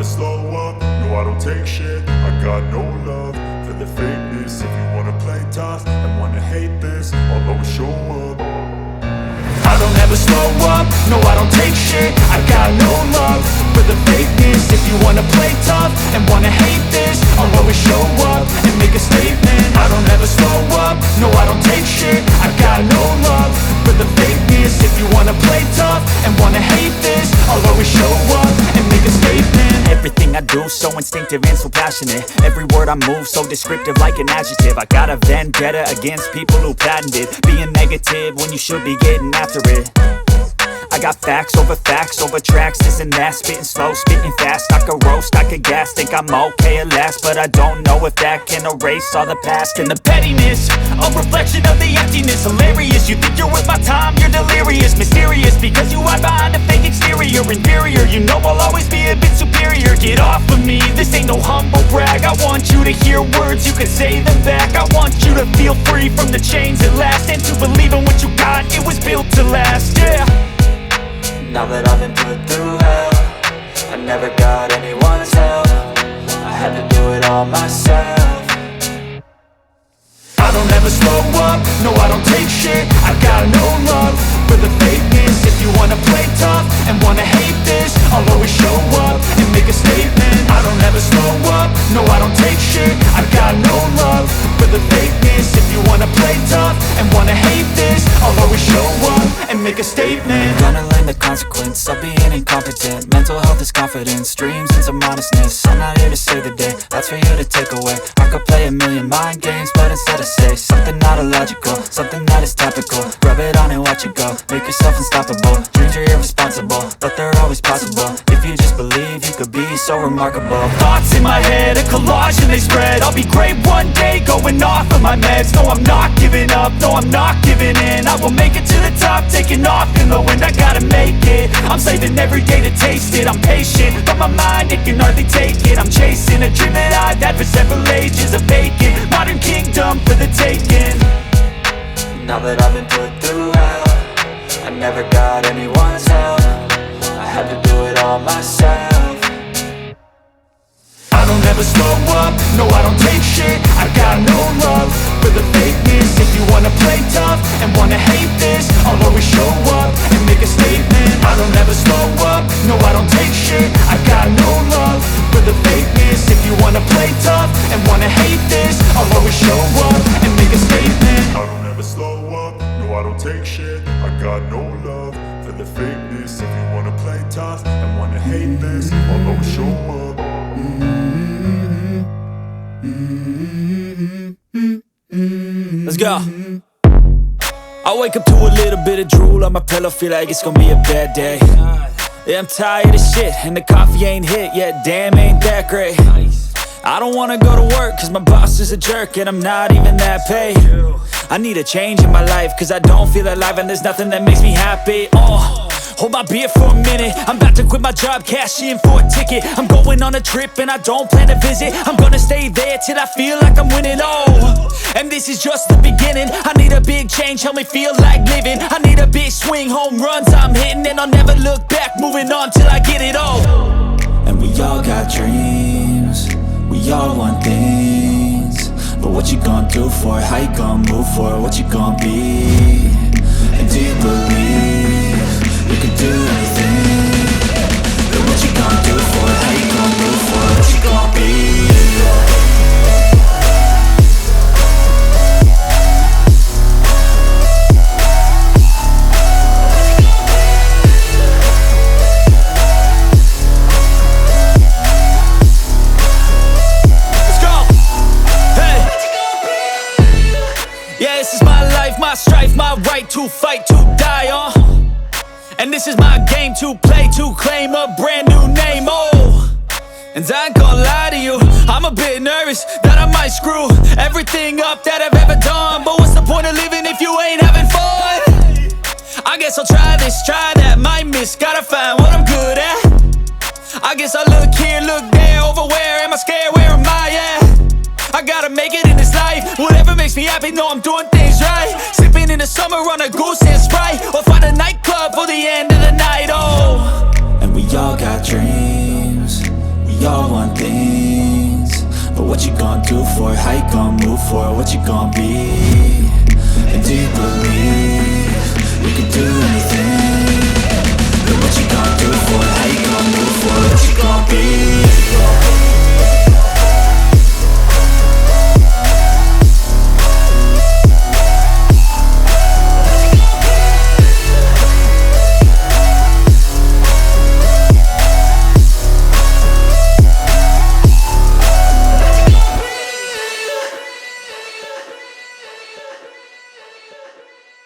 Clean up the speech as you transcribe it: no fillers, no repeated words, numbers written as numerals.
slow up, no I don't take shit. I got no love for the fakeness. If you wanna play tough and wanna hate this, I'll always show up. I don't ever slow up, no I don't take shit. I got no love for the fakeness. If you wanna play tough and wanna hate this, I'll always show up and make a statement. I don't ever slow up, no I don't take shit. I got no love for the fakeness. If you wanna play tough and wanna hate this, I'll always show up and make a statement. Everything I do so instinctive and so passionate. Every word I move so descriptive like an adjective. I got a vendetta against people who patented being negative when you should be getting after it. I got facts over tracks, this and that. Spitting slow, spitting fast, I could roast, I could gas. Think I'm okay at last, but I don't know if that can erase all the past. And the pettiness, a reflection of the emptiness. Hilarious, you think you're worth my time, you're delirious. Mysterious, because you hide behind a fake exterior. Inferior, you know I'll always be a bit superior. Get off of me, this ain't no humble brag. I want you to hear words, you can say them back. I want you to feel free from the chains at last, and to believe in what you got, it was built to last, yeah. Now that I've been put through hell, I never got anyone's help. I had to do it all myself. I don't ever slow up, no I don't take shit. I got no love for the fakeness. If you wanna play tough and wanna hate this, I'll always show up and make a statement. I don't ever slow up, no I don't take shit. I got no love for the fakeness. If you wanna play tough and wanna hate this, I'll always show up and make a statement. Gonna learn the consequence of being incompetent. Mental health is confidence, dreams and some honestness. I'm not here to save the day, that's for you to take away. I could play a million mind games, but instead I say something not illogical, something that is topical. Rub it on and watch it go, make yourself unstoppable. Dreams are irresponsible, but they're always possible. If you just believe, you could be so remarkable. Thoughts in my head, a collage and they spread. I'll be great one day, going off of my meds. No, I'm not giving up, no, I'm not giving in. I will make it to the top, taking off in the wind. I gotta make it, I'm saving every day to taste it. I'm patient, but my mind, it can hardly take it. I'm chasing a dream that I've had for several ages. A vacant, modern kingdom for the taking. Now that I've been put through hell, I never got anyone's help. I had to do it all myself. I don't ever slow up, no I don't take shit. I got no love for the fakeness. If you wanna play tough and wanna hate this, I'll always show up and make a statement. I don't ever slow up, no I don't take shit. I got no love for the fakeness. If you wanna play tough and wanna hate this, I'll always show up and make a statement. I don't ever slow up, no I don't take shit. I got no love for the fakeness. If you wanna play tough and wanna hate this, I'll always show up. Let's go. I wake up to a little bit of drool on my pillow, feel like it's gonna be a bad day. Yeah, I'm tired of shit, and the coffee ain't hit yet, damn, ain't that great. I don't wanna go to work, cause my boss is a jerk, and I'm not even that paid. I need a change in my life, cause I don't feel alive, and there's nothing that makes me happy. Hold my beer for a minute, I'm about to quit my job, cash in for a ticket. I'm going on a trip and I don't plan to visit. I'm gonna stay there till I feel like I'm winning, and this is just the beginning. I need a big change, help me feel like living. I need a big swing, home runs I'm hitting, and I'll never look back, moving on till I get it all. And we all got dreams, we all want things, but what you gonna do for it? How you gonna move for it? What you gonna be? And do you believe you can do anything? But what you gonna do for it? How you gonna move for it? What you gonna be? Yeah, this is my life, my strife, my right to fight, to die on. And this is my game to play, to claim a brand new name, And I ain't gonna lie to you, I'm a bit nervous that I might screw everything up that I've ever done. But what's the point of living if you ain't having fun? I guess I'll try this, try that, might miss, gotta find what I'm good at. I guess I look here, look there, over where am I scared, where am I at? I gotta make it in this life, whatever makes me happy, know I'm doing things right. Sipping in the summer on a goose and Sprite, or find a nightclub for the end of the night, And we all got dreams, we all want things, but what you gonna do for it? How you gonna move for it? What you gonna be? And do you believe